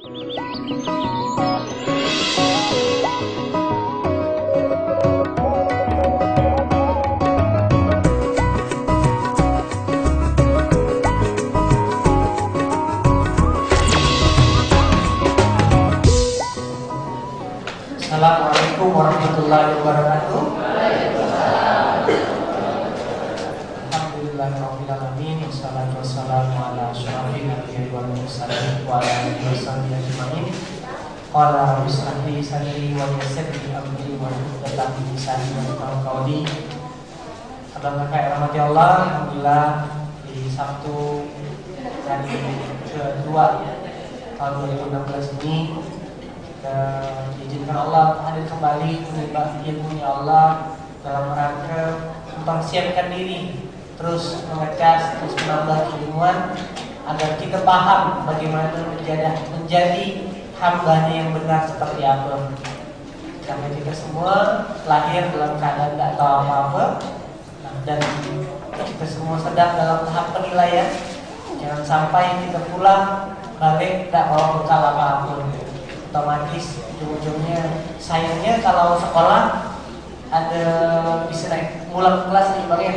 Assalamualaikum warahmatullahi wabarakatuh. Alhamdulillahirabbil alamin, wassalatu wassalamu ala asyrofil anbiya'i wal mursalin wa ala alihi washabihi ajmain. Qala rabbi shrah li sadri wa yassir li amri wahlul 'uqdatam min lisani yafqahu qawli. Hadirin rahmati Allah, alhamdulillah di Sabtu hari kedua tahun 2016 ini diizinkan Allah hadir kembali menimba ilmunya Allah dalam rangka mempersiapkan diri terus mengecas, terus menambah keilmuan agar kita paham bagaimana menjadi hambanya yang benar seperti apa. Karena kita semua lahir dalam keadaan tidak tahu apa-apa, dan kita semua sedang dalam tahap penilaian. Jangan sampai kita pulang balik tidak bawa bekal apa-apa. Otomatis ujung-ujungnya sayangnya kalau sekolah ada bisa naik mulang kelas nih bang ya.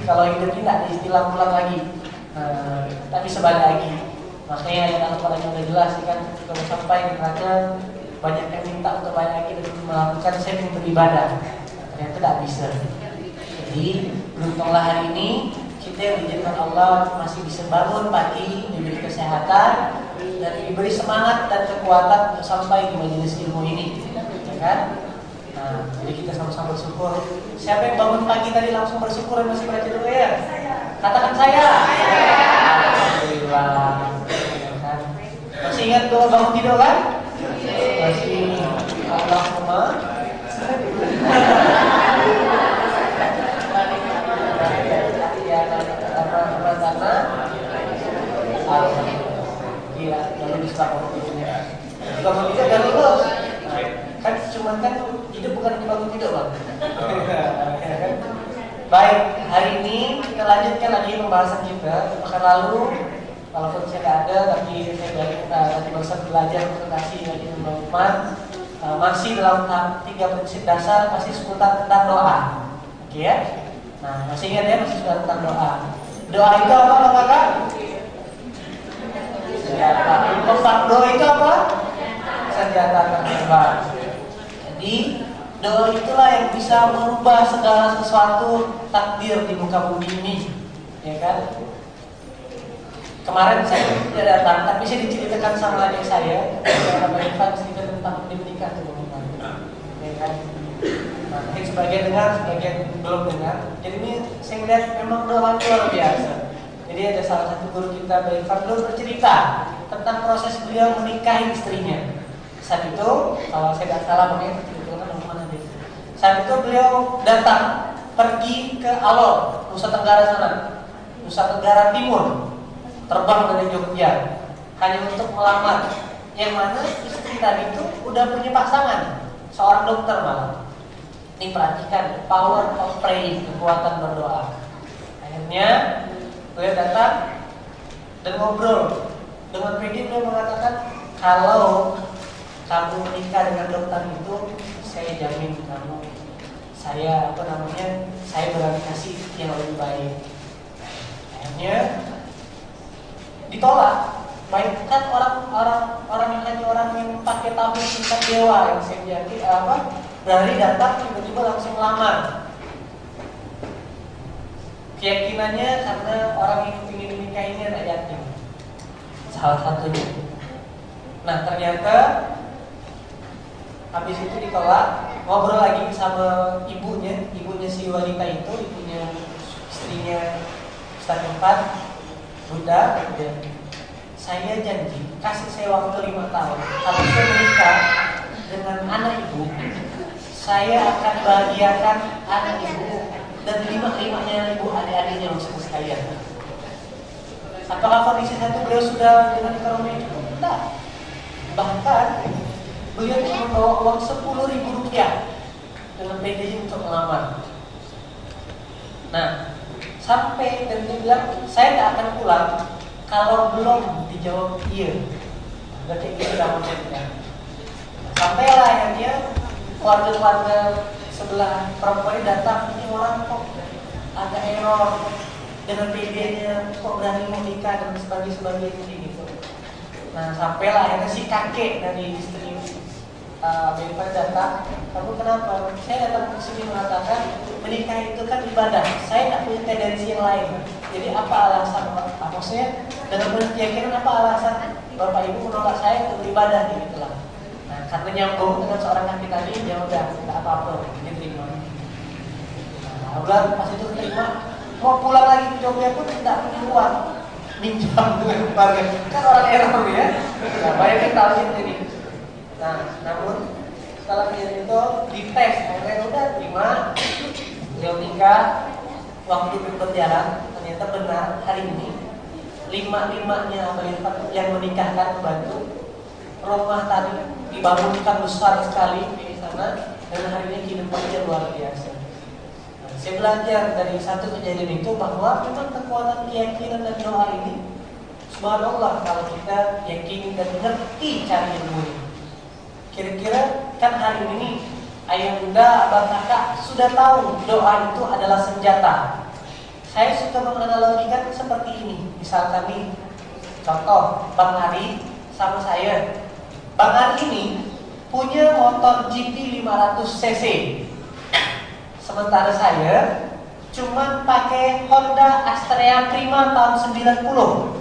Kalau hidup ini tidak ada istilah mulang lagi, tapi sebalik lagi. Makanya ayat Al-Quran udah jelas kan, kalau sampai neraka banyak yang minta untuk banyak lagi dan melakukan saving beribadah, ternyata tidak bisa. Jadi beruntunglah hari ini kita yang diizinkan Allah masih bisa bangun pagi, diberi kesehatan dan diberi semangat dan kekuatan untuk sampai di majelis ilmu ini, ya kan? Nah, jadi kita sama-sama bersyukur. Siapa yang bangun pagi tadi langsung bersyukur dan masih baca doa ya? Katakan saya. Alhamdulillah. Ya kan? Masih ingat doa bangun tidur kan? Masih. Allahumma. Gila, lalu disepak waktunya. Bangun tidur dan lulus. Kan cuma kan hidup bukan bangun tidur bang. Baik, hari ini kita lanjutkan lagi pembahasan kita. Pekan lalu, walaupun saya tidak ada, tapi saya tadi barusan belajar presentasi lagi teman-teman. Masih dalam tahap 3 prinsip dasar, masih seputar tentang doa. Oke ya? Nah, masih ingat ya, masih seputar tentang doa. Doa itu apa kakak? Senjata. Tempat doa itu apa? Senjata terhebat. Jadi doa itulah yang bisa merubah segala sesuatu takdir di muka bumi ini, ya kan? Kemarin saya tidak datang, tapi saya diceritakan sama adik saya Irfan cerita tentang menikah teman-teman, ya kan? Nah, mungkin sebagian dengar, sebagian belum dengar. Jadi ini saya melihat memang doa luar biasa. Jadi ada salah satu guru kita Irfan dulu bercerita tentang proses beliau menikahi istrinya. Saat itu, kalau saya tidak salah mungkin saat itu beliau datang pergi ke Alor, Nusa Tenggara sana, Nusa Tenggara Timur, terbang dari Jogja hanya untuk melamar. Yang mana istri tadi itu udah punya pasangan, seorang dokter malah. Ini perhatikan power of praying, kekuatan berdoa. Akhirnya beliau datang dan ngobrol dengan Peggy. Beliau mengatakan, kalau kamu menikah dengan dokter itu, saya jamin kamu, saya berani kasih yang lebih baik. Akhirnya ditolak. Baik kan orang yang hanya orang yang pakai tabung tingkat dewa yang saya jadi berani datang tiba-tiba langsung melamar. Keyakinannya karena orang yang ingin menikah ini tidak yakin. Salah satunya. Nah ternyata habis itu ditolak, ngobrol lagi sama ibunya si wanita itu, ibunya istrinya Ustaz Irfan, Bunda, dan saya janji kasih saya waktu 5 tahun. Kalau saya menikah dengan anak ibu, saya akan bahagiakan anak ibu dan 5-5-nya ibu adik-adiknya untuk sekalian. Apakah kondisi satu beliau sudah dengan ekonomi cukup? Tidak. Bahkan beliau membawa uang 10.000 rupiah dengan PDJ untuk melamar. Nah, sampai dan dia bilang saya tidak akan pulang kalau belum dijawab iya. Udah kayak gitu dah modelnya. Sampailah akhirnya keluarga-keluarga sebelah perempuan datang, ini orang kok ada error dengan PD-nya, kok berani mau nikah dan sebagainya gitu. Nah sampailah akhirnya si kakek dari istri Benpa datang, kamu kenapa? Saya datang ke sini mengatakan menikah itu kan ibadah. Saya tak punya tendensi yang lain. Jadi apa alasan? Maksudnya dengan keyakinan apa alasan Bapak Ibu menolak saya untuk beribadah gitu lah. Nah karena nyambung dengan seorang kakek tadi, ya udah tidak apa-apa, diterima. Nah udah pas itu terima, mau pulang lagi ke Jogja pun tidak punya uang, minjam dengan keluarga. Kan orang error ya. Nah banyak yang tahu ini. Nah, namun setelah kejadian itu dites, akhirnya udah terima, beliau nikah. Waktu berjalan ternyata benar hari ini lima-limanya yang menikahkan membantu rumah tadi dibangunkan besar sekali di sana dan hari ini kehidupannya luar biasa. Nah, saya belajar dari satu kejadian itu bahwa memang kekuatan keyakinan dan doa ini, subhanallah kalau kita yakin dan ngerti cara ilmu ini. Kira-kira kan hari ini ayah bunda, abang kakak sudah tahu doa itu adalah senjata. Saya suka menganalogikan seperti ini. Misalkan nih, contoh Bang Ari sama saya. Bang Ari ini punya motor GT 500 cc. Sementara saya cuma pakai Honda Astrea Prima tahun 90.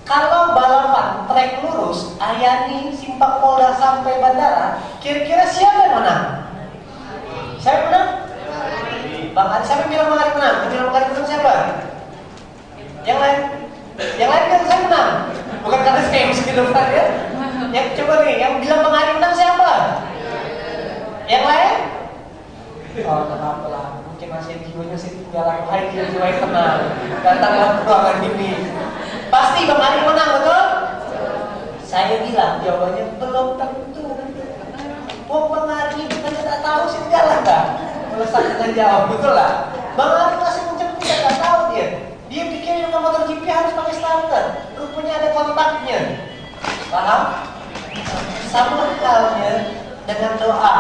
Kalau balapan trek lurus, Ayani, Simpang Polda sampai bandara, kira-kira siapa yang menang? Siapa yang menang? Bang Ari, siapa yang bilang Bang Ari menang? Yang bilang Bang Ari menang siapa? Yang lain? Yang lain kan saya menang. Bukan karena saya mesti depan ya. Yang coba nih, yang bilang Bang Ari menang siapa? Yang lain? Oh, kenapa lah? Mungkin masih jiwanya sih tinggal aku hai dia jiwa yang tenang. Datanglah ruangan ini. Pasti Bang Ari menang, betul? Saya bilang jawabannya belum tentu. Oh Bang Ari kita tidak tahu sih jalan tak? Melesat dengan jawab, betul lah. Bang Ari masih menjemput tidak tahu dia. Dia pikir yang motor GP harus pakai starter. Rupanya ada kontaknya. Paham? Sama halnya dengan doa.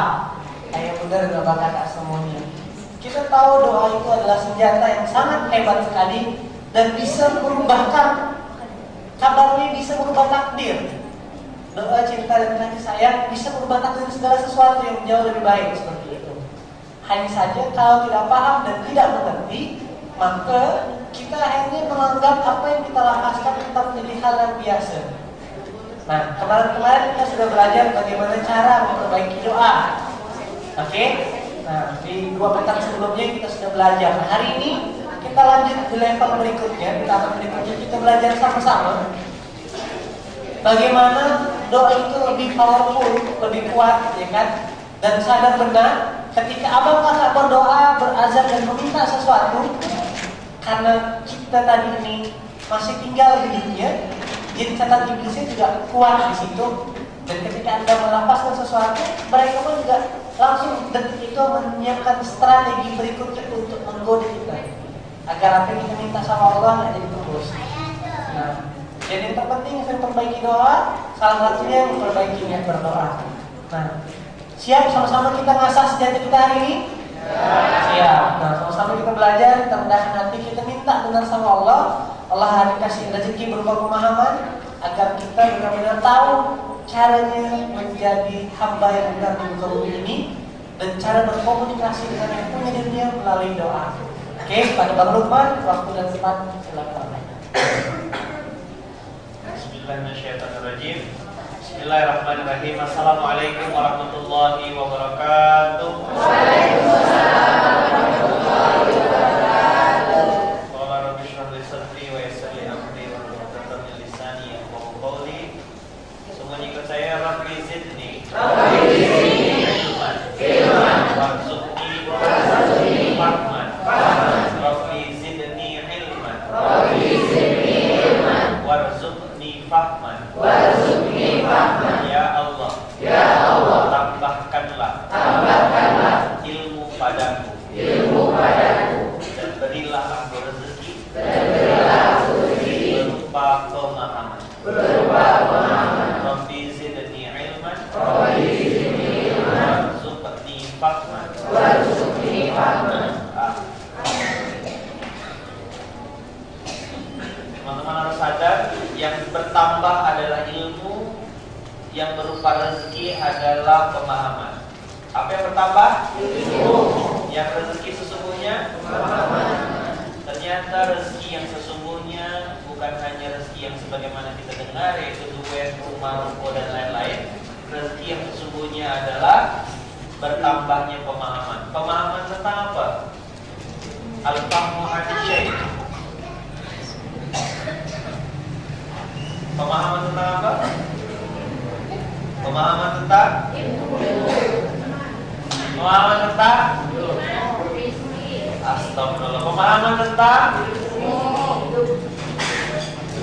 Ayah bunda dan bapak kakak semuanya. Kita tahu doa itu adalah senjata yang sangat hebat sekali dan bisa merubahkan kabarnya, bisa merubah takdir. Doa cinta dan kasih sayang bisa merubah takdir segala sesuatu yang jauh lebih baik seperti itu. Hanya saja kalau tidak paham dan tidak mengerti, maka kita akhirnya menganggap apa yang kita lapaskan tetap menjadi hal yang biasa. Nah, kemarin-kemarin kita sudah belajar bagaimana cara memperbaiki doa. Oke? Nah, di 2 pekan sebelumnya kita sudah belajar. Nah, hari ini kita lanjut di level berikutnya, kita belajar sama-sama bagaimana doa itu lebih powerful, lebih kuat, ya kan? Dan sadar benar ketika abang kakak berdoa, berazan dan meminta sesuatu, karena kita tadi ini masih tinggal di dunia, jadi catatan iblisnya juga kuat di situ. Dan ketika anda melepaskan sesuatu, mereka pun juga langsung detik itu menyiapkan strategi berikutnya untuk menggoda kita agar apa yang kita minta sama Allah nggak jadi terus. Nah, jadi yang terpenting saya perbaiki doa, salah satunya memperbaiki niat berdoa. Nah, siap sama-sama kita ngasah senjata kita hari ini? Siap. Nah, sama-sama kita belajar, kita mendahkan hati, kita minta benar sama Allah. Allah hari kasih rezeki berupa pemahaman agar kita benar-benar tahu caranya menjadi hamba yang benar di muka bumi ini dan cara berkomunikasi dengan yang punya dunia melalui doa. Oke, pada Bang Lukman, waktu dan tempat silakan. Bismillahirrahmanirrahim. Bismillahirrahmanirrahim. Assalamualaikum warahmatullahi wabarakatuh. Waalaikumsalam warahmatullahi wabarakatuh. Qala rabbi shrah li sadri wa yassir li amri wahlul 'uqdatam min lisani yafqahu qawli. Semuanya ikut saya, Rabbi zidni ilman warzuqni fahman. Rabbi zidni ilman warzuqni fahman. Ya Allah, tambahkanlah ilmu padaku dan berilah aku rezeki berupa pemahaman. yang berupa rezeki adalah pemahaman. Apa yang bertambah? Ilmu. Yang rezeki sesungguhnya? Pemahaman. Ternyata rezeki yang sesungguhnya bukan hanya rezeki yang sebagaimana kita dengar, yaitu duit, rumah, ruko, dan lain-lain. Rezeki yang sesungguhnya adalah bertambahnya pemahaman. Pemahaman tentang apa? Al-fahmu an-syai'. Pemahaman tentang apa? Pemahaman tentang pemahaman tentang astagfirullah. Pemahaman tentang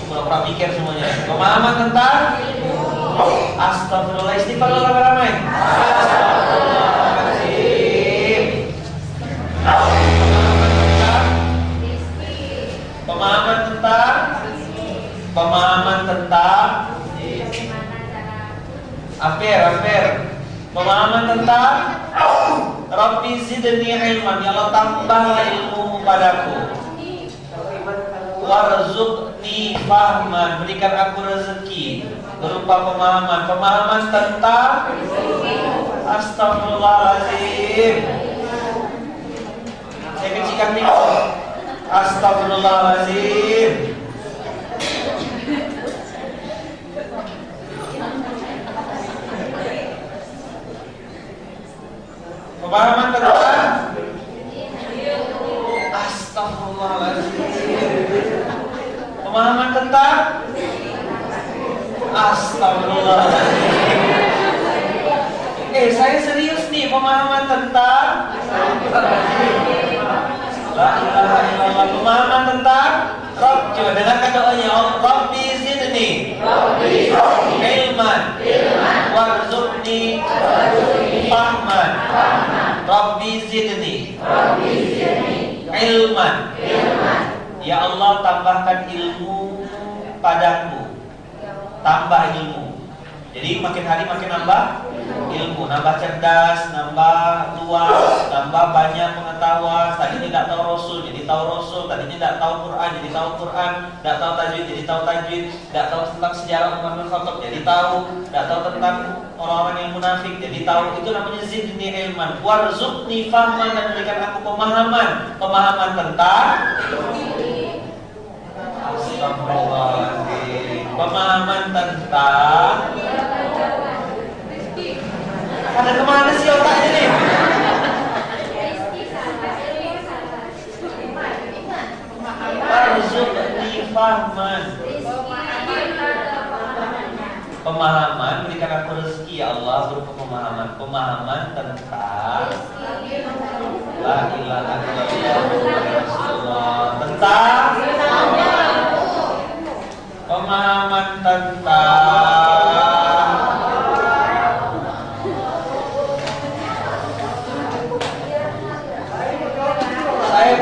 pura-pura pikir semuanya. Pemahaman tentang astagfirullah. Istighfar ramai-ramai. Pemahaman tentang pemahaman tentang Afer. Pemahaman tentang Rabbi zidni ilman, ya Allah tambahlah ilmu padaku. Warzuqni fahman, berikan aku rezeki berupa pemahaman. Pemahaman tentang astagfirullahaladzim. Saya kecilkan mikro. Astagfirullahaladzim. Pemahaman tentang astagfirullahaladzim. Pemahaman tentang astagfirullahaladzim. Saya serius nih, pemahaman tentang la ilaha illallah. Pemahaman tentang Rabb. Coba dengarkan doanya. Rabbi zidni ilman warzuqni fahman. Rabbi zidni ilman. Ya Allah tambahkan ilmu padaku. Tambah ilmu. Jadi makin hari makin nambah ilmu, nambah cerdas, nambah luas, nambah banyak pengetahuan. Tadinya tidak tahu Rasul, jadi tahu Rasul. Tadinya tidak tahu Quran, jadi tahu Quran. Tidak tahu tajwid, jadi tahu tajwid. Tidak tahu tentang sejarah Umar bin Khattab, jadi tahu. Tidak tahu tentang orang-orang yang munafik, jadi tahu. Itu namanya zidni ilman. Warzuqni fahman, dan berikan aku pemahaman. Pemahaman tentang astagfirullahaladzim. Pemahaman tentang ada kemana sih otaknya nih? Warzuqni fahman. Pemahaman, berikan aku rezeki ya Allah berupa pemahaman. Pemahaman tentang la ilaha illallah Rasulullah. Tentang pemahaman tentang saya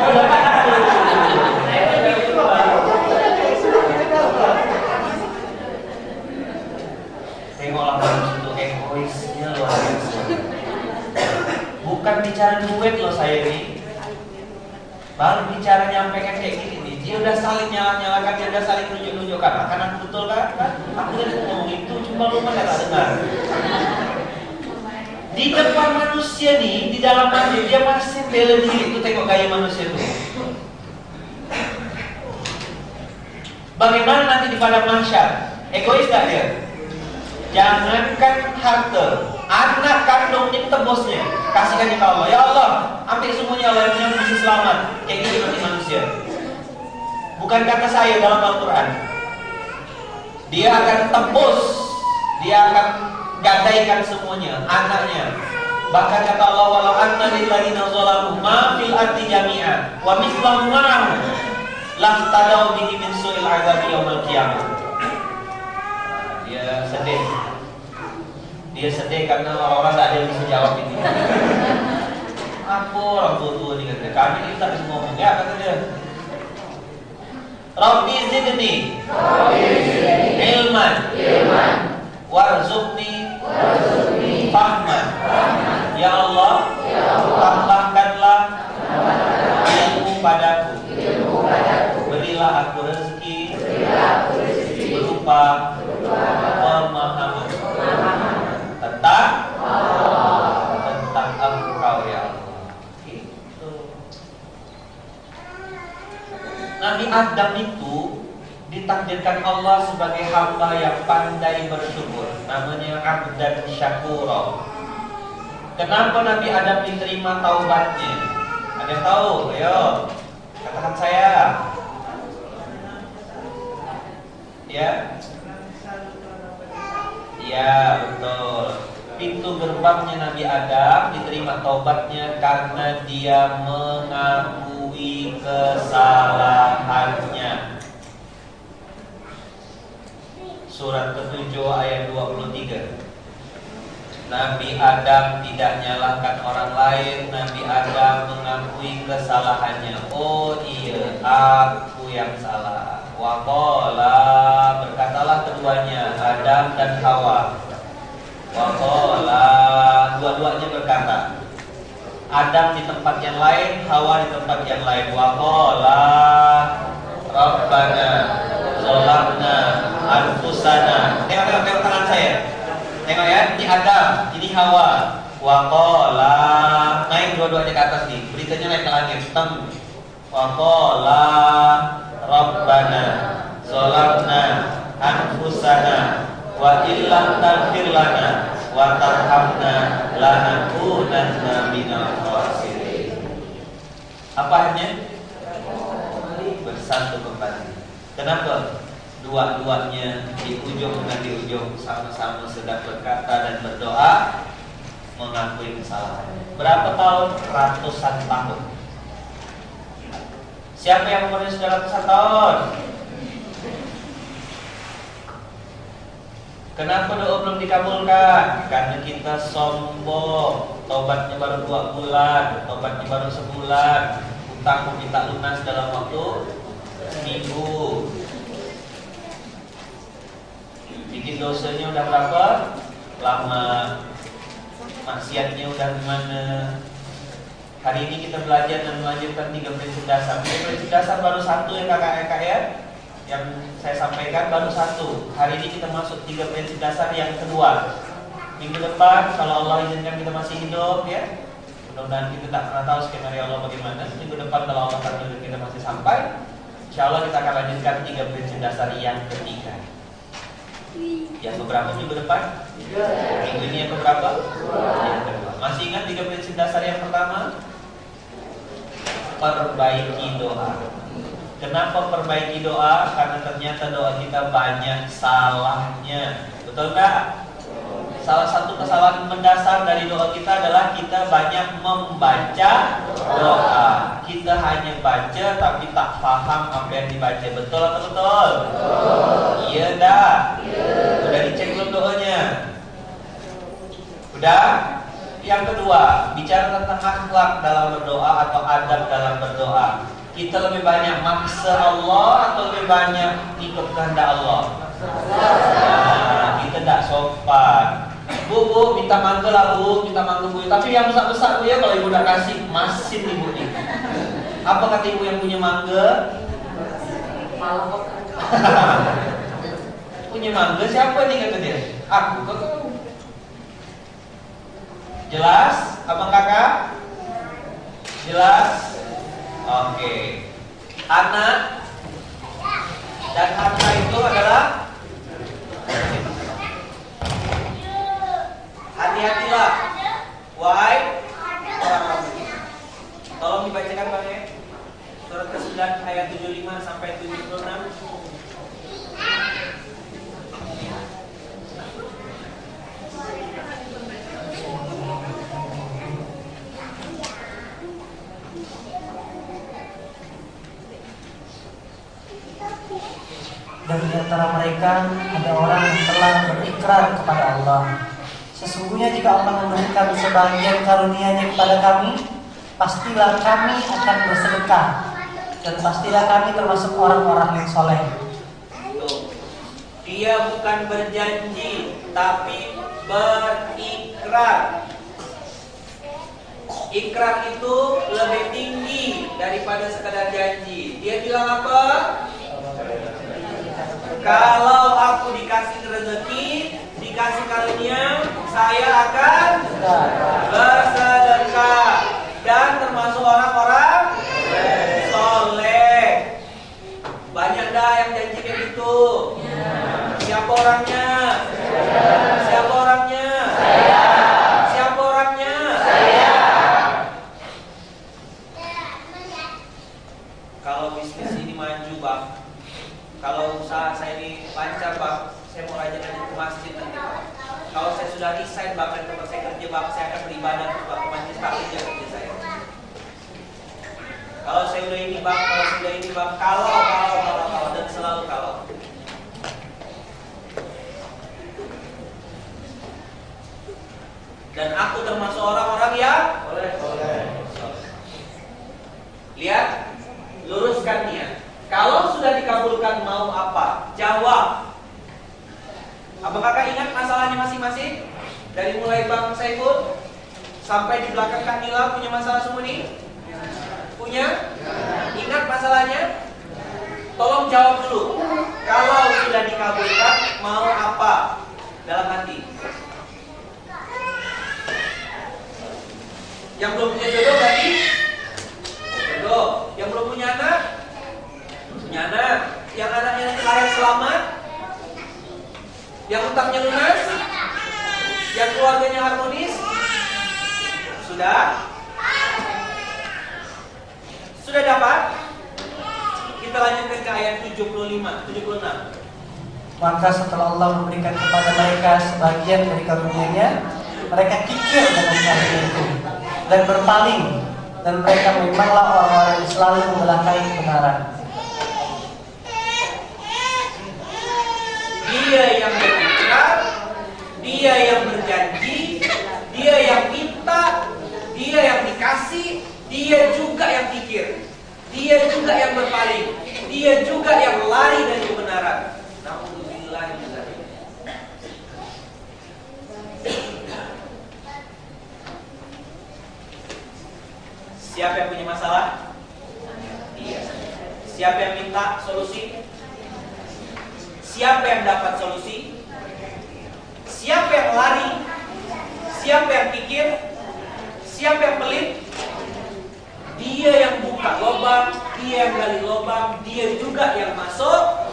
tengoklah manusia itu egoisnya luar biasa. Bukan bicara duit loh saya ini, baru bicara nyampaikan kayak gini nih. Dia udah saling nyala-nyalakan, dia udah saling nunjuk-nunjukkan. Kan aku betul kan? Aku tadi ngomong itu, cuma lu mana tak dengar. Di depan manusia nih, di dalam hati dia masih bela diri. Itu tengok gaya manusia itu. Bagaimana nanti di padang mahsyar? Egois gak dia? Jangankan harta, anak kandungnya tebusnya, kasihkan ke Allah. Ya Allah, ambil semuanya Allah yang bisa selamat. Kayak gitu nanti manusia. Bukan kata saya dalam Al-Quran. Dia akan tebus, dia akan gadaikan semuanya, anaknya. Bahkan kata Allah, walau anna lilladzina zalamu ma fil ardi jami'an wa mithlahu ma'ahu laftadaw bihi min su'il 'adzabi yaumil qiyamah. Dia sedih. Dia sedih karena orang-orang tak ada yang bisa jawab ini. Apa orang tua-tua ni kata? Kami ni tak bisa ngomong ya, kata dia. Rabbi zidni ilman warzuqni fahman. Ya Allah, tambahkanlah ilmu padaku. Berilah aku rezeki berupa pemahaman. Adam itu ditakdirkan Allah sebagai hamba yang pandai bersyukur, namanya abdan syakura. Kenapa Nabi Adam diterima taubatnya? Ada yang tahu? Ayo, katakan saya. Ya? Ya, betul. Pintu gerbangnya Nabi Adam diterima taubatnya karena dia mengakui kesalahannya. Surat ke-7 ayat 23. Nabi Adam tidak nyalahkan orang lain. Nabi Adam mengakui kesalahannya. Oh iya, aku yang salah. Waqala, berkatalah keduanya, Adam dan Hawa. Waqala, dua-duanya berkata. Adam di tempat yang lain, Hawa di tempat yang lain. Waqala Rabbana zalamna anfusana. Tengok tangan saya. Tengok ya, ini Adam, ini Hawa. Waqala, naik dua-duanya ke atas nih. Beritanya naik ke langit. Waqala Rabbana zalamna anfusana wa illam taghfir lana wa tarhamna lanakunanna minal khasirin. Apa hanya bersatu kembali. Kenapa? Dua-duanya di ujung dan di ujung sama-sama sedang berkata dan berdoa mengakui kesalahannya. Berapa tahun? Ratusan tahun. Siapa yang umurnya sudah ratusan tahun? Kenapa doa belum dikabulkan? Karena kita sombong. Tobatnya baru 2 bulan, tobatnya baru sebulan. Utang minta lunas dalam waktu seminggu. Bikin dosanya udah berapa lama, maksiatnya udah gimana. Hari ini kita belajar dan melanjutkan 3 prinsip dasar. 3 prinsip dasar baru 1 ya kakak-kakak ya, yang saya sampaikan baru 1. Hari ini kita masuk 3 prinsip dasar yang kedua. Minggu depan kalau Allah izinkan kita masih hidup ya, mudah-mudahan kita tak pernah tahu skenario Allah bagaimana. Minggu depan kalau Allah takdirkan kita masih sampai, insya Allah kita akan lanjutkan 3 prinsip dasar yang ketiga. Yang beberapa minggu depan? Minggu ini yang beberapa? Yang kedua. Masih ingat 3 prinsip dasar yang pertama? Perbaiki doa. Kenapa perbaiki doa? Karena ternyata doa kita banyak salahnya. Betul nggak? Salah satu kesalahan mendasar dari doa kita adalah kita banyak membaca doa. Kita hanya baca tapi tak paham apa yang dibaca. Betul atau betul? Iya dah. Udah dicek belum doanya? Udah? Yang kedua, bicara tentang akhlak dalam berdoa atau adab dalam berdoa. Kita lebih banyak maksa Allah atau lebih banyak ikut kehendak Allah? Nah, kita tak sopan. Bu, minta mangga lah bu, minta mangga bu. Tapi yang besar-besar bu ya, kalau ibu udah kasih, masin ibu nih. Apa kata ibu yang punya mangga? Punya mangga siapa nih kata dia? Aku kok. Jelas, abang kakak? Jelas? Oke. Anak dan harta itu adalah, hati-hatilah wahai orang-orang. Tolong dibacakan Bang ya. Surat ke-9 ayat 75 sampai 76. Dan di antara mereka ada orang yang telah berikrar kepada Allah, sesungguhnya jika Allah memberikan sebagian karunia-Nya kepada kami, pastilah kami akan bersedekah dan pastilah kami termasuk orang-orang yang soleh. Dia bukan berjanji, tapi berikrar. Ikrar itu lebih tinggi daripada sekadar janji. Dia bilang apa? Kalau aku dikasih rezeki, dikasih karunia, saya akan bersedekah dan termasuk orang-orang soleh. orangnya? Siapa orangnya? Siapa orangnya? Kalau bisnis ini maju bang, kalau usaha saya ini lancar bang, saya mau rajin ke masjid nanti bang. Kalau saya sudah resign bang dari tempat saya kerja bang, saya akan beribadah bang ke masjid tak kerja saya. Kalau saya udah ini bang, kalau sudah ini bang, kalau dan selalu kalau. Dan aku termasuk orang-orang yang boleh. Lihat, luruskan niat. Kalau sudah dikabulkan mau apa? Jawab. Apakah ingat masalahnya masing-masing? Dari mulai Bang Saiful sampai di belakang Kak Nila punya masalah semua nih? Punya? Ingat masalahnya? Tolong jawab dulu. Kalau sudah dikabulkan mau apa? Dalam hati. Yang belum punya jodoh berarti jodoh. Yang belum punya anak, punya anak. Yang anaknya nanti lahir selamat, yang utangnya lunas, yang keluarganya harmonis. Sudah? Sudah dapat? Kita lanjutkan ke ayat 76. Maka setelah Allah memberikan kepada mereka sebagian dari karunia-Nya, mereka kikir dengan karunia itu dan berpaling, dan mereka memanglah orang-orang yang selalu membelakangi kebenaran. Dia yang berbicara, dia yang berjanji, dia yang minta, dia yang dikasih, dia juga yang pikir, dia juga yang berpaling, dia juga yang lari dari kebenaran. Alhamdulillah. Siapa yang punya masalah? Dia. Siapa yang minta solusi? Siapa yang dapat solusi? Siapa yang lari? Siapa yang pikir? Siapa yang pelit? Dia yang buka lubang, dia yang gali lubang, dia juga yang masuk.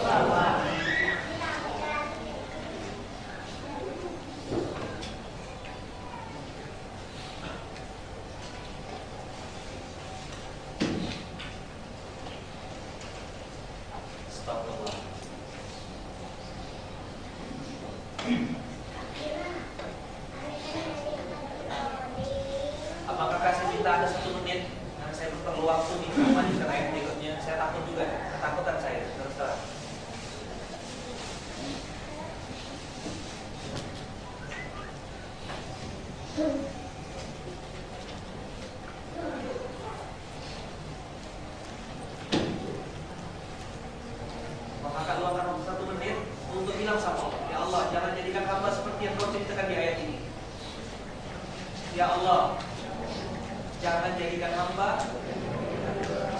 Apakah kasih minta ada 1 menit? Karena saya perlu waktu nih melanjutkan ayat berikutnya. Saya takut juga, ketakutan saya terus terang. Maka luangkan waktu 1 menit untuk bilang sama Allah, ya Allah, jangan jadikan hamba seperti yang kau ceritakan di ayat ini. Ya Allah, jangan jadikan hamba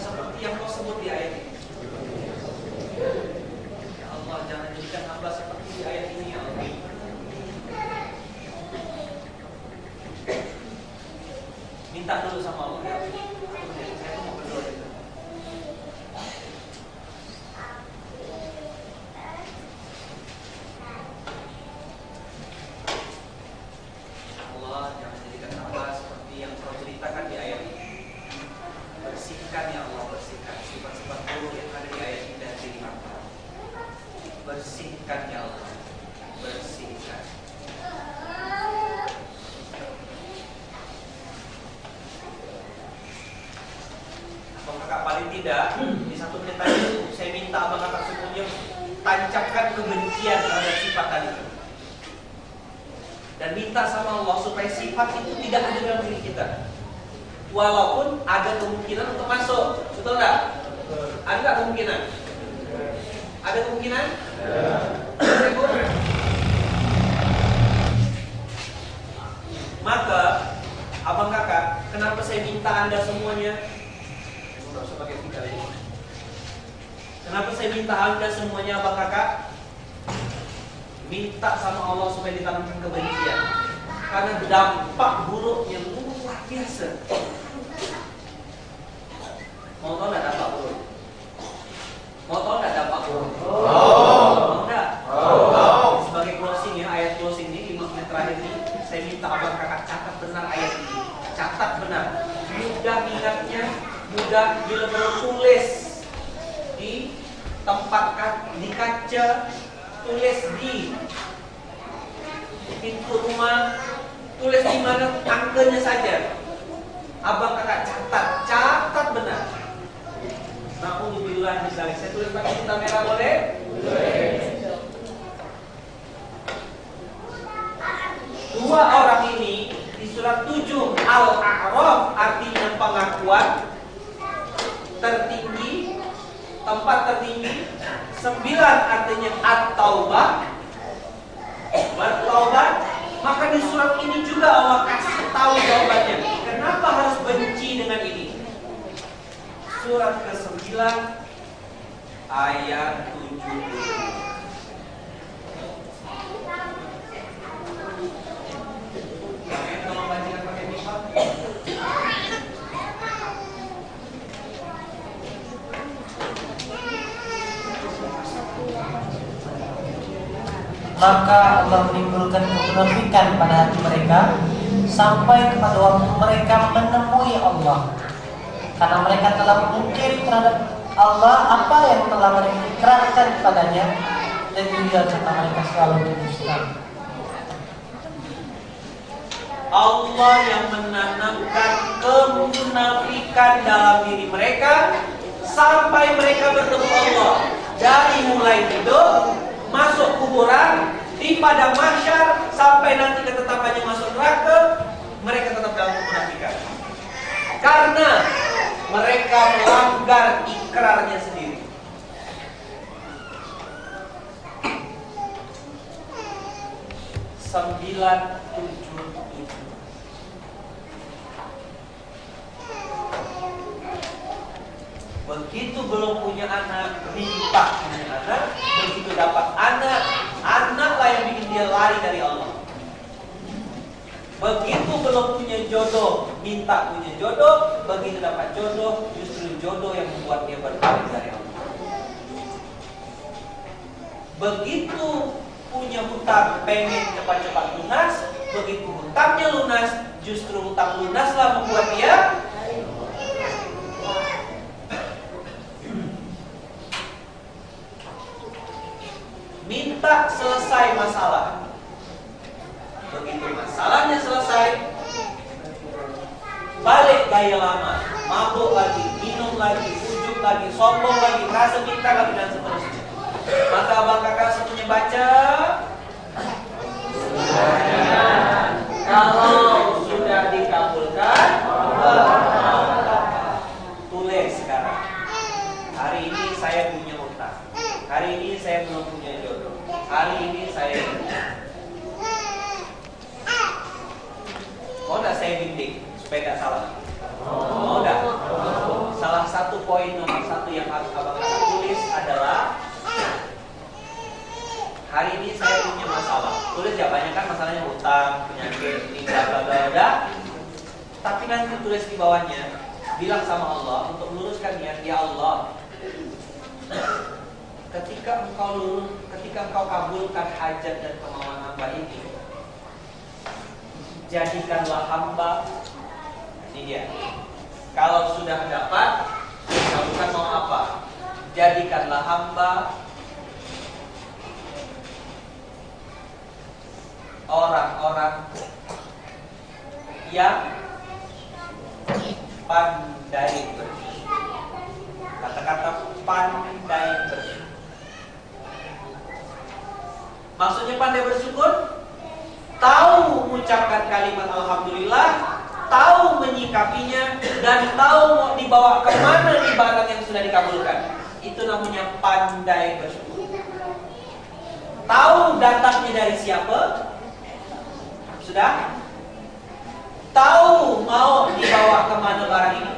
seperti yang kau sebut di ayat ini. Ya Allah, jangan jadikan hamba seperti di ayat ini, ya Allah. Minta dulu sama Allah, ya Allah. Saya mau berdoa juga. Allah, jangan jadikan hamba seperti yang kau ceritakan di ayat ini. Bersihkan ya Allah, bersihkan sifat-sifat buruk yang ada di ayat ini dari diri hamba. Bersihkan ya Allah, bersihkan. Abang kakak paling tidak di 1 menit tadi saya minta abang kakak semuanya tancapkan kebencian terhadap sifat tadi. Dan minta sama Allah supaya sifat itu tidak ada dalam diri kita. Walaupun ada kemungkinan untuk masuk. Betul nggak? Ada nggak kemungkinan? Ada kemungkinan? Maka abang kakak, kenapa saya minta Anda semuanya? Kenapa saya minta Anda semuanya abang kakak? Minta sama Allah supaya ditanamkan kebencian. Karena dampak buruknya luar biasa. Mau tahu nggak dampak buruk? Mau tahu nggak dampak buruk? Mau nggak? yang terakhir ini, saya minta abang kakak catat benar ayat ini. Catat benar. Mudah ingatnya, mudah bila perlu tulis di tempat di kaca, tulis di pintu rumah, tulis di mana angkanya saja. Abang kakak catat benar. Na'udzubillah misalnya saya tulis pakai tinta merah boleh? Dua orang ini di surat 7 Al-A'raf artinya pengakuan tertinggi, tempat tertinggi. 9 artinya At-Taubah, bertaubat. Maka di surat ini juga Allah kasih tahu jawabannya. Kenapa harus benci dengan ini? Surat ke-9 ayat 70. Tolong bacakan pakai mimbar. Maka Allah menimbulkan kemunafikan pada hati mereka sampai kepada waktu mereka menemui Allah, karena mereka telah mungkiri terhadap Allah apa yang telah mereka ikrarkan kepadanya, dan juga serta mereka selalu berdusta. Allah yang menanamkan kemunafikan dalam diri mereka sampai mereka bertemu Allah. Dari mulai hidup, masuk kuburan, di padang mahsyar, sampai nanti ketetapannya masuk neraka, mereka tetap dalam kemunafikan. Karena mereka melanggar ikrarnya sendiri. Sembilan tujuh. Begitu belum punya anak, minta punya anak. Begitu dapat anak, anaklah yang bikin dia lari dari Allah. Begitu belum punya jodoh, minta punya jodoh. Begitu dapat jodoh, justru jodoh yang membuat dia berpaling dari Allah. Begitu punya hutang, pengen cepat-cepat lunas. Begitu hutangnya lunas, justru hutang lunaslah membuat dia minta selesai masalah. Begitu masalahnya selesai, balik gaya lama, mabuk lagi, minum lagi, ujuk lagi, sombong lagi, rasa minta lagi, dan seterusnya. Maka abang kakak semuanya baca. Kalau sudah dikabulkan, tulis sekarang. Hari ini saya punya hutang. Hari ini saya belum punya jodoh. Hari ini saya mau enggak saya bimbing supaya enggak salah? Mau enggak? Salah satu poin nomor 1 yang harus abang kakak tulis adalah hari ini saya punya masalah. Tulis ya, banyak kan masalahnya hutang, penyakit, ini bla bla bla. Tapi nanti tulis di bawahnya, bilang sama Allah untuk meluruskan niat. Ya Allah, ketika engkau kabulkan hajat dan kemauan hamba ini, jadikanlah hamba, ini dia. Kalau sudah dapat, kabulkan mau apa? Jadikanlah hamba orang-orang yang pandai bersyukur. Kata-kata pandai bersyukur. Maksudnya pandai bersyukur, tahu mengucapkan kalimat alhamdulillah, tahu menyikapinya, dan tahu mau dibawa kemana di barang yang sudah dikabulkan. Itu namanya pandai bersyukur. Tahu datangnya dari siapa, sudah. Tahu mau dibawa kemana barang ini,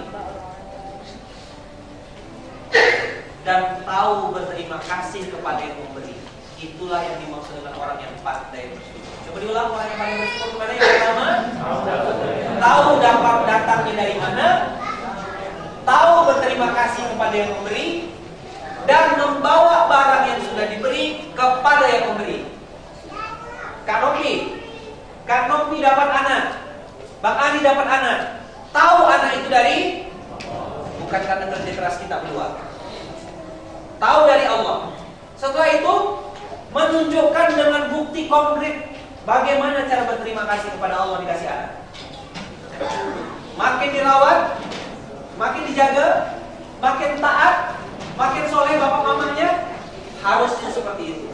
dan tahu berterima kasih kepada yang memberi. Itulah yang dimaksud dengan orang yang pandai bersyukur. Coba diulang, orang yang pandai bersyukur kemana? Yang pertama, tahu dapat datangnya dari mana, tahu berterima kasih kepada yang memberi, dan membawa barang yang sudah diberi kepada yang memberi. Kak Noki, Kak Nopi dapat anak, Bang Ali dapat anak. Tahu anak itu dari? Bukan karena kerja keras kita berdua. Tahu dari Allah. Setelah itu menunjukkan dengan bukti konkret bagaimana cara berterima kasih kepada Allah dikasih anak. Makin dirawat, makin dijaga, makin taat, makin soleh bapak mamanya, harusnya seperti itu.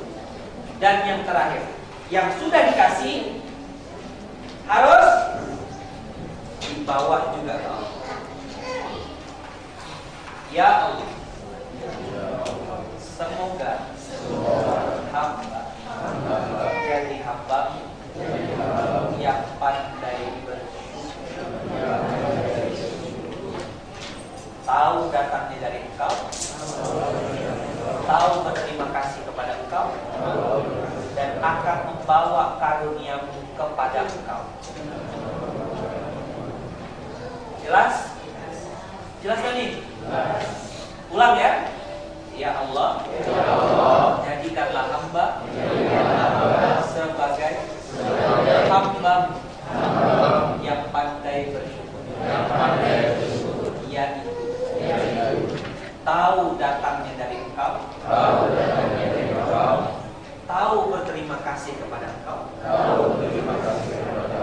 Dan yang terakhir, yang sudah dikasih harus dibawa juga ke Allah. Ya Allah, semoga hamba jadi hamba yang pandai bersyukur, tahu datangnya dari Engkau, tahu berterima kasih kepada Engkau, dan akan membawa karunia-Mu kepada Engkau. Jelas? Jelas kan nih? Ulang ya. Ya Allah, jadikanlah hamba sebagai hamba yang pandai bersyukur. Yaitu tahu datangnya dari Engkau, tahu berterima kasih kepada Engkau,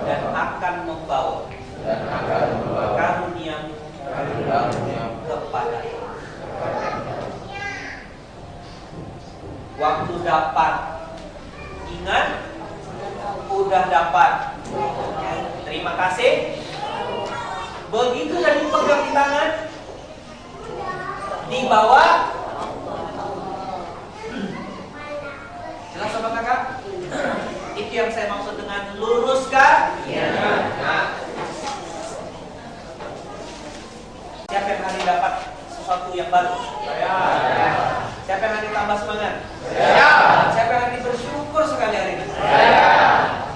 dan akan membawa karunia-Mu kepada Engkau. Waktu dapat, ingat, udah dapat, terima kasih. Begitu dan dipegang di tangan, dibawa. Jelas sama kakak? Itu yang saya maksud dengan luruskan. Nah, siapa yang hari dapat sesuatu yang baru? Saya. Siapa yang hari tambah semangat? Saya. Siapa yang hari bersyukur sekali hari ini? Saya.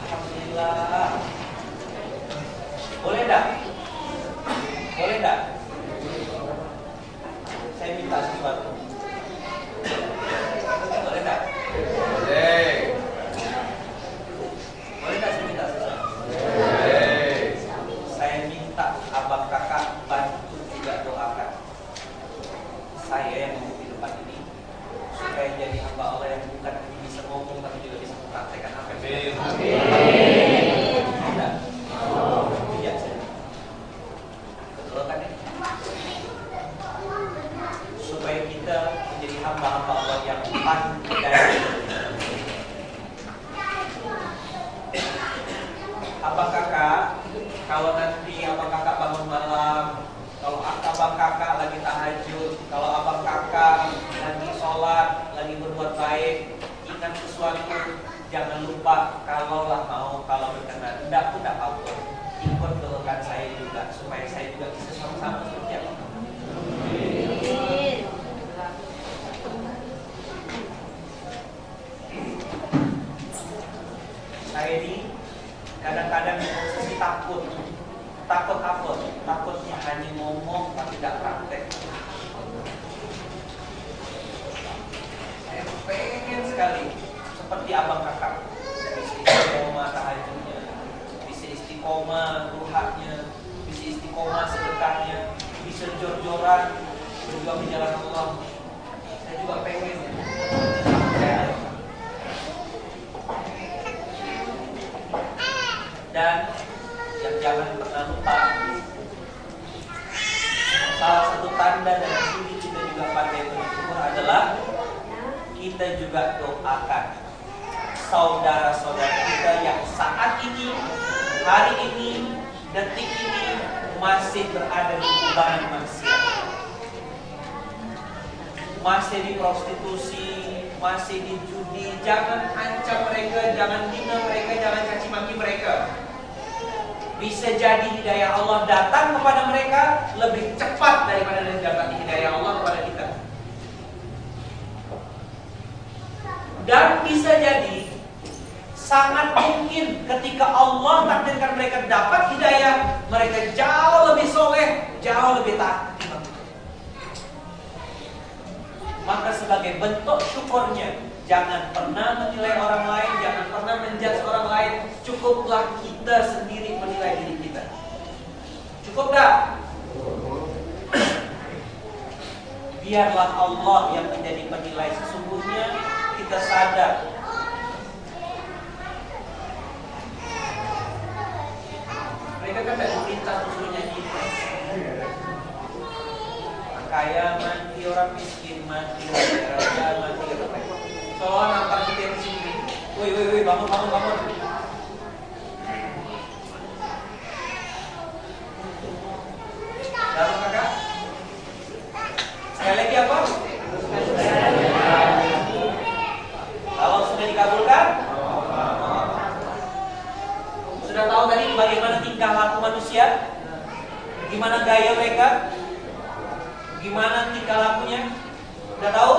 Alhamdulillah. Boleh enggak? Boleh enggak? Saya minta sesuatu. Boleh enggak? Boleh. Boleh enggak saya minta sesuatu? Boleh. Saya minta abang kakak bantu juga doakan saya yang mau di depan ini supaya jadi hamba Allah yang bukan hanya bisa ngomong tapi juga bisa mempraktekkan apa yang saya. Amin. Iya saya. Betul kan ya? Supaya kita menjadi hamba-hamba Allah yang pandai. Abang kakak, kalau nanti abang kakak bangun malam, kalau abang kakak lagi tahajud, kalau abang kakak lagi sholat, lagi berbuat baik, ingat sesuatu, jangan lupa kalaulah mau, kalau berkenan, tidak pun tidak apa-apa, ikut doakan saya juga supaya saya juga bisa sama-sama seperti Allah. Saya ini kadang-kadang posisi takut apa? Takutnya hanya ngomong tapi tidak praktek. Saya pengen sekali seperti abang kakak, bisa istiqomah tahajudnya, bisa istiqomah duhanya, bisa istiqomah sedekahnya, bisa jor-joran berjuang di jalan Allah. Saya juga pengen dan yang jangan pernah lupa, salah satu tanda dan ciri kita juga pandai bersyukur adalah kita juga doakan saudara-saudara kita yang saat ini, hari ini, detik ini masih berada di kubangan maksiat, masih di prostitusi, masih di judi. Jangan ancam mereka, jangan hina mereka, jangan caci maki mereka. Bisa jadi hidayah Allah datang kepada mereka lebih cepat daripada datang hidayah Allah kepada kita. Dan bisa jadi sangat mungkin ketika Allah takdirkan mereka dapat hidayah, mereka jauh lebih soleh, jauh lebih taat. Maka sebagai bentuk syukurnya Jangan pernah menilai orang lain, jangan pernah menjudge orang lain. Cukuplah kita sendiri menilai diri kita. Cukup gak? Biarlah Allah yang menjadi penilai. Sesungguhnya kita sadar mereka kan tidak diperintah suruh nyanyi. Kaya mati, orang miskin mati, raja mati. Soalnya nampar kita di sini. Woi, bangun. Dalam kakak? Sekali lagi apa? Kalau sudah dikabulkan, sudah tahu tadi bagaimana tingkah laku manusia, gimana gaya mereka, gimana tingkah lakunya, sudah tahu?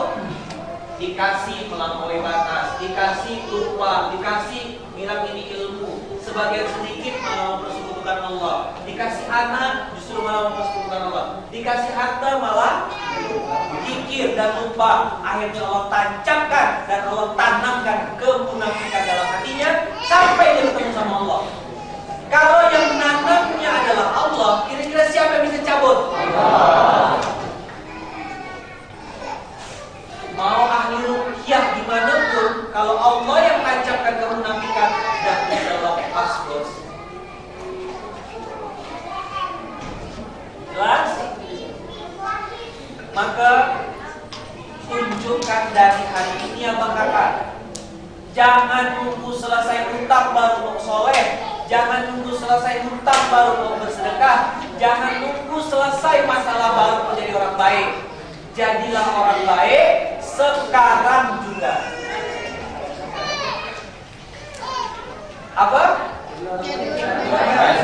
Dikasih melampaui batas, dikasih lupa, dikasih bilang ini ilmu, sebagian sedikit malah mempersekutukan Allah, dikasih anak justru malah mempersekutukan Allah, dikasih harta malah kikir dan lupa. Akhirnya Allah tancapkan dan Allah tanamkan kemunafikan dalam hatinya sampai dia bertemu sama Allah. Kalau yang menanamnya adalah Allah, kira-kira siapa yang bisa cabut? Allah. Mau ahli ruqyah dimanapun, kalau Allah yang tancapkan kemunafikan, tidak bisa lepas, bos. Jelas? Maka tunjukkan dari hari ini Abang Kakak. Jangan nunggu selesai hutang baru mau soleh. Jangan nunggu selesai hutang baru mau bersedekah. Jangan nunggu selesai masalah baru menjadi orang baik. Jadilah orang baik sekarang juga. Apa?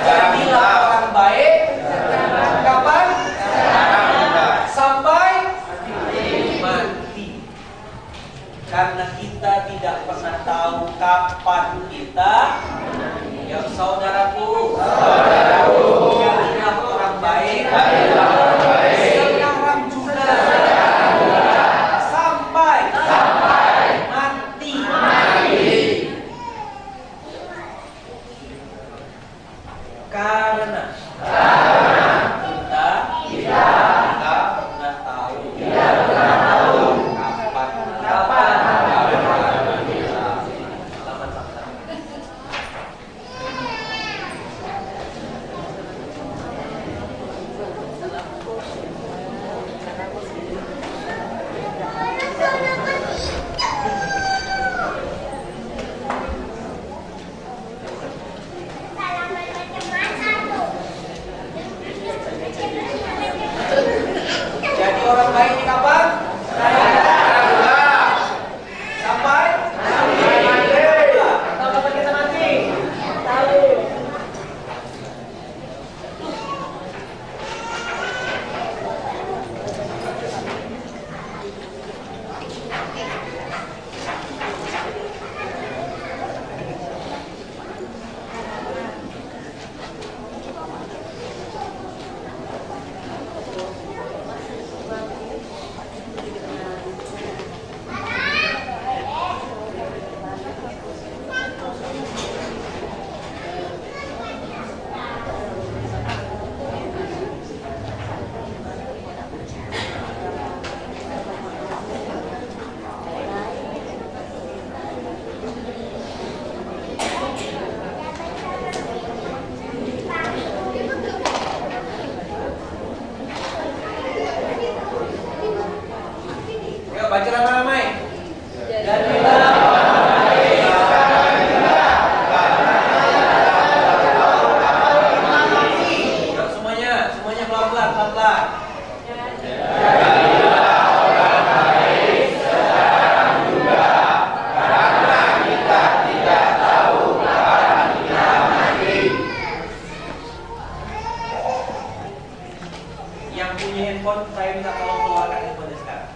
Jadilah orang baik kapan? Sampai mati. Karena kita tidak pernah tahu kapan kita. Ya saudaraku, jadilah orang baik. Sekarang juga. Sampai mati. Karena kita tidak pernah tahu kapan. Jadi orang baik ini kapan? Sampai mati. Tahu kapan kita mati? Tahu. Baca ramai-ramai. Jadilah semuanya pelan-pelan. Yang punya handphone, saya minta tolong keluarkan handphone sekarang.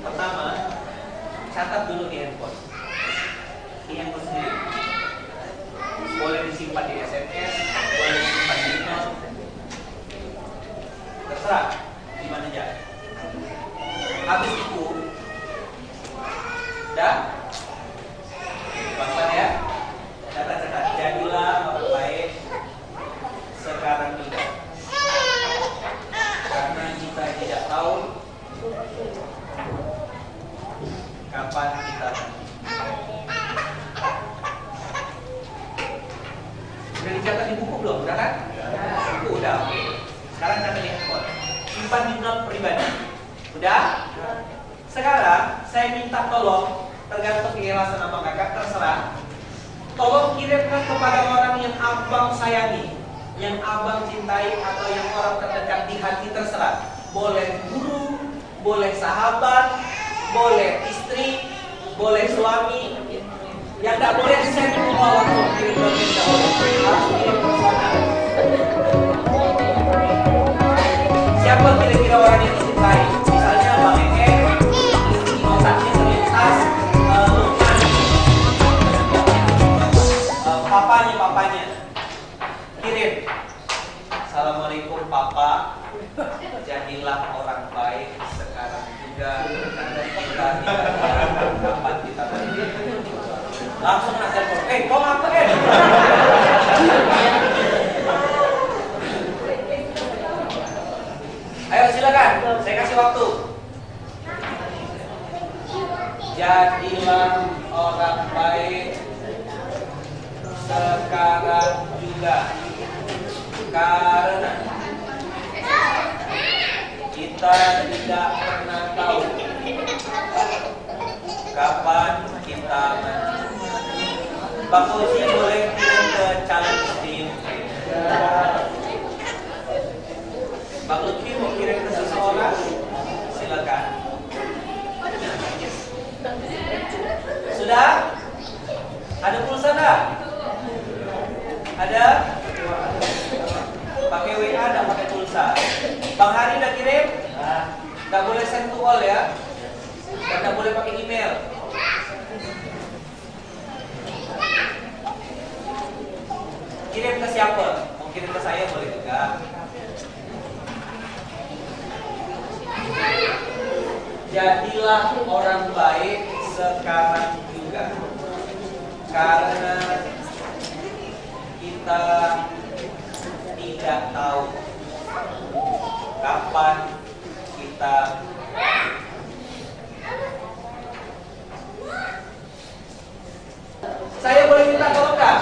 Pertama, catat dulu di handphone. Di handphone sendiri. Boleh disimpan di SMS, boleh disimpan di email. itu, udah? Pelan-pelan ya. Catat-catat, jadilah orang baik sekarang juga. Karena kita tidak tahu kapan kita mati. Udah dicatat di buku belum? Udah kan? Buku udah, oke. Sekarang catat di handphone. Simpan di not pribadi. Udah? Sekarang saya minta tolong, tergantung keikhlasan abang kakak, terserah. Tolong kirimkan kepada orang yang abang sayangi, yang abang cintai, atau yang orang terdekat di hati, terserah. Boleh guru, boleh sahabat, boleh istri, boleh suami. Yang tidak boleh send call atau kirim dompet, harus kirim personal. Siapa kira-kira orang yang dicintai? Misalnya Bang Eke, otaknya terlintas Lukman, papanya kirim. Assalamualaikum Papa, jadilah orang baik sekarang juga, karena kita tidak tahu kapan kita mati. Langsung nak telepon, kau ngapa Ayo silakan, saya kasih waktu. Jadilah orang baik sekarang juga, karena kita tidak pernah tahu kapan kita mati. Bang Fauzi boleh kirim ke calon istri. Bang Lutfi mau kirim ke seseorang, silakan. Sudah? Ada pulsa enggak? Ada? Pakai WA enggak pakai pulsa? Bang Hari udah kirim? Enggak boleh send to all ya. Dan enggak boleh pakai email. Kirim ke siapa? Mau kirim ke saya boleh juga. Jadilah orang baik sekarang juga, karena kita tidak tahu kapan kita. Saya boleh minta tolong nggak?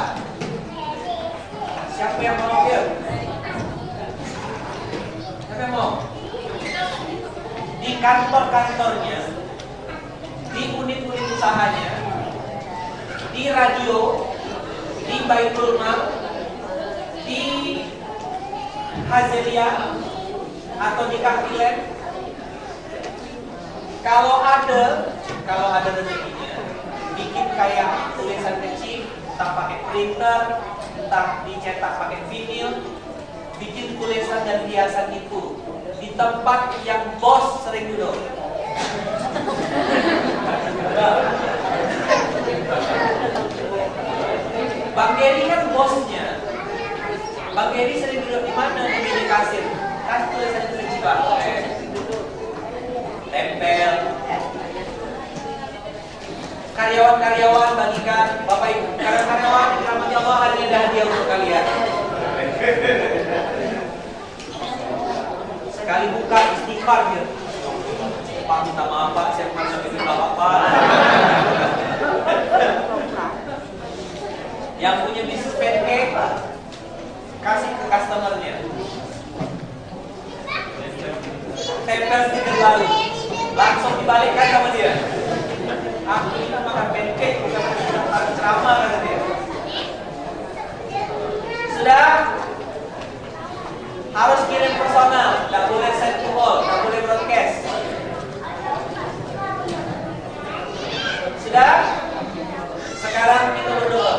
Siapa yang mau dia? Siapa yang mau? Di kantor-kantornya, di unit-unit usahanya, di radio, di Baitul Mal, di Hazelia atau di Kahwilen, kalau ada rezekinya, bikin kayak tulisan kecil, entah pakai printer, entah dicetak pakai vinil, bikin tulisan dan hiasan itu di tempat yang bos sering duduk. Bang Geri kan bosnya. Bang Geri sering duduk di mana? Di meja kasir. Kasih tulisan itu kecil banget. Tempel. Karyawan-karyawan bagikan, Bapak Ibu, karyawan dirahmati Allah, hari ini ada hadiah untuk kalian. Sekali buka istighfar dia. Pak minta maaf Pak, saya merasa bikin Bapak. Yang punya bisnis pancake, kasih ke customernya. Tempel stiker baru, langsung dibalikkan sama dia. Aku ini makan pancake, bukan makan ceramah kata dia. Sudah? Harus kirim personal, nggak boleh send to all, nggak boleh broadcast. Sudah? Sekarang kita berdoa.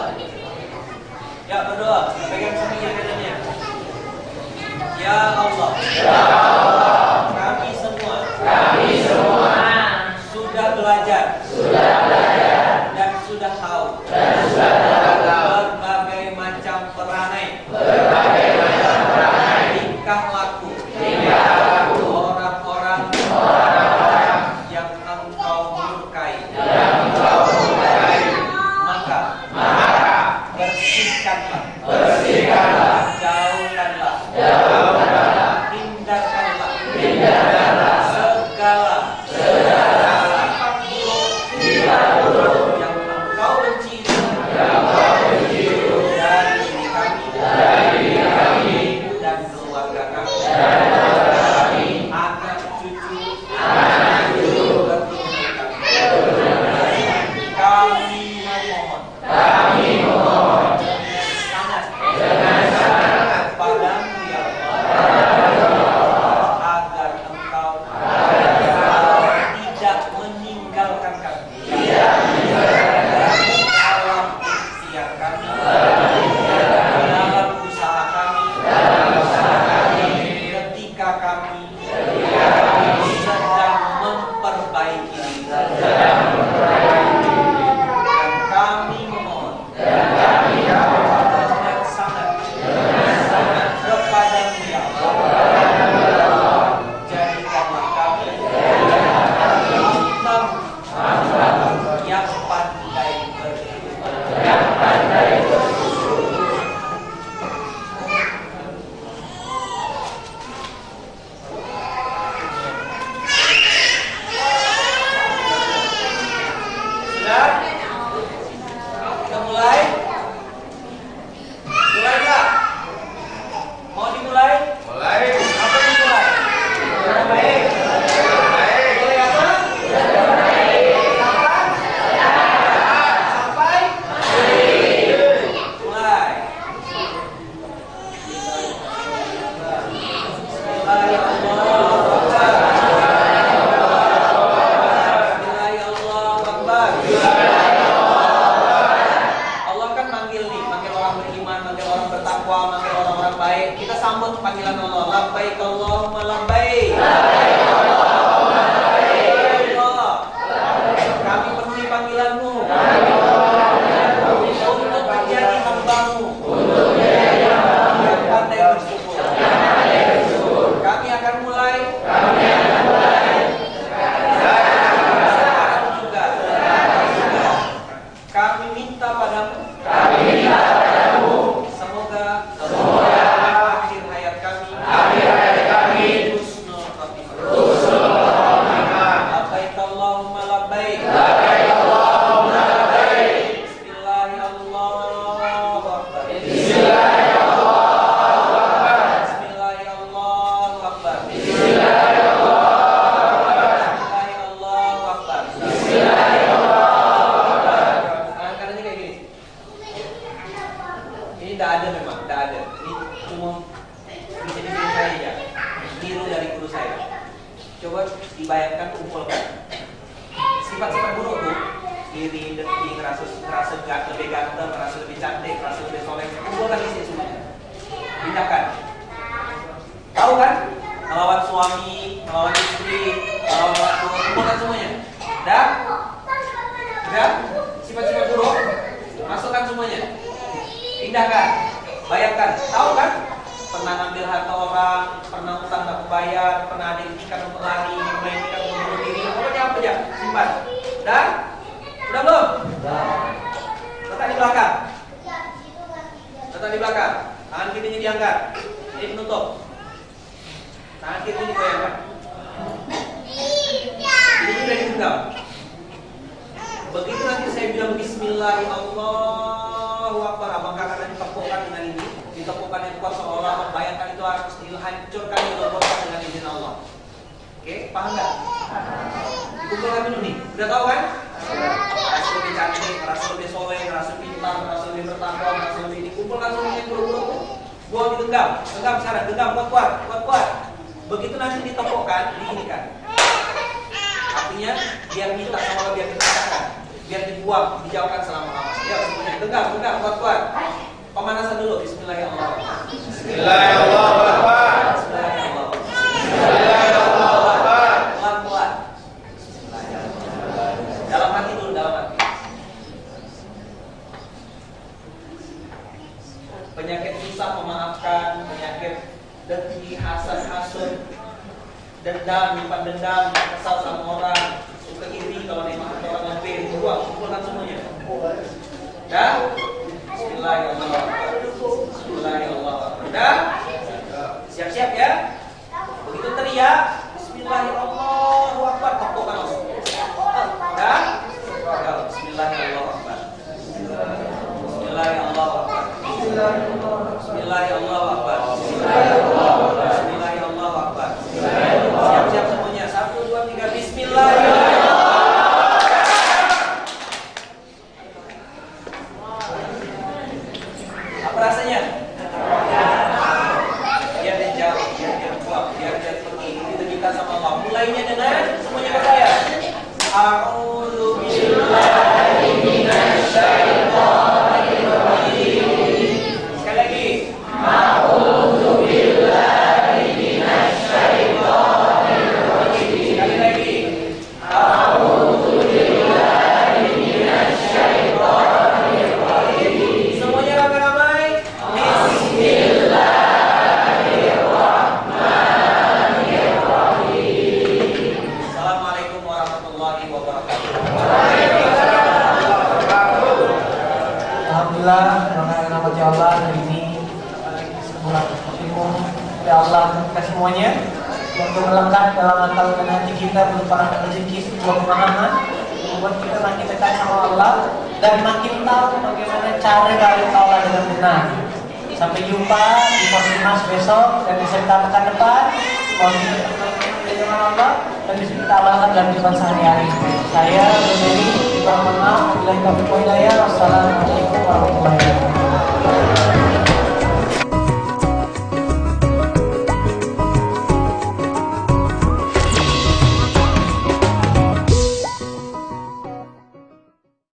Ya berdoa, pegang sampingnya kanannya. Ya Allah, kami semua memperbaiki diri. Dan kami memohon dengan sangat kepadamu ya Allah. Jadikanlah kami hamba yang pandai Sudah? Kita mulai? Mulai nggak? Mau dimulai? Mulai. Apa yang dimulai? Baik. Mulai apa? Sampai? Mulai. Allah kan manggil orang beriman, manggil orang bertakwa, manggil orang-orang baik. Kita sambut panggilan Allah. Labbaik Allahumma labbaik. Allah, kami penuhi panggilanmu untuk menjadi hamba-Mu yang pandai bersyukur. Kami akan mulai sekarang juga. Kami minta padamu semoga akhir hayat kami husnul khatimah. Labbaik Allahumma labbaik. Bismillahi Allahu Akbar. Bismillahi Allahu Akbar. Kadang-kadangnya kayak gini. Ini tidak ada memang, tidak ada. Ini umum bisa dibikin saya ya. Niru dari guru saya. Coba dibayangkan, kumpulkan. Sifat-sifat buruk tuh, iri, dengki, ngerasa lebih ganteng, ngerasa lebih cantik, ngerasa lebih soleh. Kumpulkan isi semuanya. Pindahkan. Tahu kan? Melawan suami, melawan istri, melawan orang tua, kumpulkan semuanya. Dah? Sudah? Sifat-sifat buruk, masukkan semuanya. Pindahkan. Bayangkan. Tahu kan? Pernah ngambil harta orang, pernah utang tak bayar, pernah ada itikat untuk lari, main itikat untuk bunuh diri. Pokoknya apa aja? Simpan. Dah? Sudah belum? Letak di belakang. Letak di belakang. Tangan kirinya diangkat. Ini penutup. Tangan kirinya digoyangkan. Ini sudah digenggam. Begitu nanti saya bilang Bismillahirrahmanirrahim, abang kakak akan ditepukkan dengan ini. Ditepukkan yang kuat seolah membayangkan itu harus dihancurkan, dirobohkan dengan izin Allah. Oke, paham nggak? Dikumpulkan dulu nih. Udah tahu kan? Merasa lebih cantik, merasa lebih soleh, merasa pintar, merasa lebih bertakwa, merasa lebih dikumpulkan semuanya yang buruk-buruk. Buang digenggam, genggam sekarang, genggam kuat-kuat. Begitu nanti ditepukkan, diginikan. Artinya biar minta sama Allah, biar dikatakan, biar dibuang, dijauhkan selama-lamanya. Ya, semuanya genggam, kuat-kuat. Pemanasan dulu. Bismillahirrahmanirrahim. Bismillahirrahmanirrahim. Bismillahirrahmanirrahim. Pelan-pelan. Dalam hati dulu, dalam hati. Penyakit susah memaafkan, penyakit dengki, hasad, dendam, nyimpan dendam, kesal sama orang, suka iri kalau nembak orang lebih, dibuang, kumpulkan semuanya. Dah? Bismillahirrahmanirrahim. Dah? Siap-siap ya? Begitu teriak Bismillahirrahmanirrahim, tepukkan langsung. Dah? Bismillahirrahmanirrahim. Bismillahirrahmanirrahim. Bismillahirrahmanirrahim. Bismillahirrahmanirrahim. Siap-siap semuanya. 1, 2, 3. Bismillahirrahmanirrahim. Apa rasanya? Biar dia jauh, biar dia kuat, biar dia pergi. Ditegikan sama Allah. Mulainya dengan semuanya berkaya. A'udzu billahi minasyaitonir rajim. Sekali lagi. A'udzu billahi minasyaitonir rajim. Sekali lagi. semuanya yang melekat dalam akal dan hati kita berupa rahmat rezeki, sebuah pemahaman membuat kita makin dekat sama Allah dan makin tahu bagaimana cara dari Allah dengan benar. Sampai jumpa di Mas besok dan di serta pekan depan. Kalau kita dengan Allah dan bisa kita amalkan dalam kehidupan sehari-hari. Saya berdiri, mohon maaf, wabillahi taufiq wal hidayah. Wassalamualaikum warahmatullahi wabarakatuh.